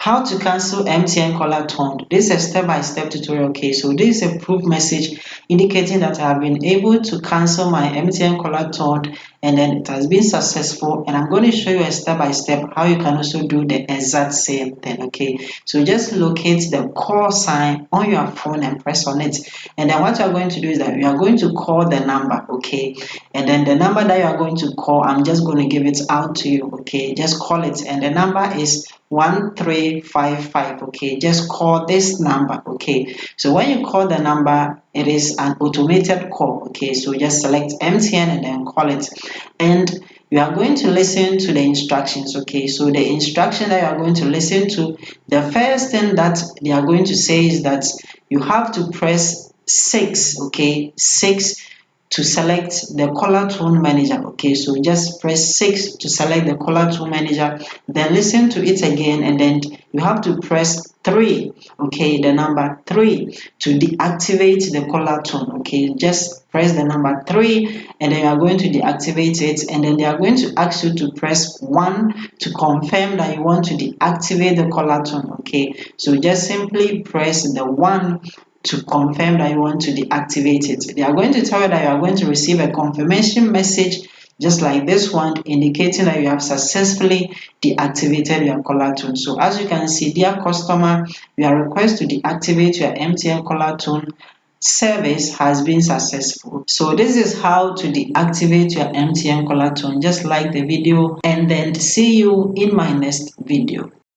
How to cancel MTN caller tone. This is a step-by-step tutorial. Okay, so this is a proof message indicating that I have been able to cancel my MTN caller tone, and then it has been successful. And I'm going to show you a step-by-step how you can also do the exact same thing. Okay, so just locate the call sign on your phone and press on it, and then what you are going to do is that you are going to call the number. Okay, and then the number that you are going to call, I'm just going to give it out to you. Okay, just call it, and the number is 1355. Okay, just call this number. Okay, so when you call the number, it is an automated call. Okay, so just select MTN and then call it, and you are going to listen to the instructions. Okay, so the instruction that you are going to listen to, the first thing that they are going to say is that you have to press 6. Okay, 6 to select the caller tone manager. Okay, so just press 6 to select the caller tone manager, then listen to it again, and then you have to press 3, okay, the number 3 to deactivate the caller tone. Okay, just press the number 3 and then you are going to deactivate it, and then they are going to ask you to press 1 to confirm that you want to deactivate the caller tone. Okay, so just simply press the 1 to confirm that you want to deactivate it. They are going to tell you that you are going to receive a confirmation message just like this one, indicating that you have successfully deactivated your caller tone. So as you can see, dear customer, your request to deactivate your MTN caller tone service has been successful. So this is how to deactivate your MTN caller tone. Just like the video and then see you in my next video.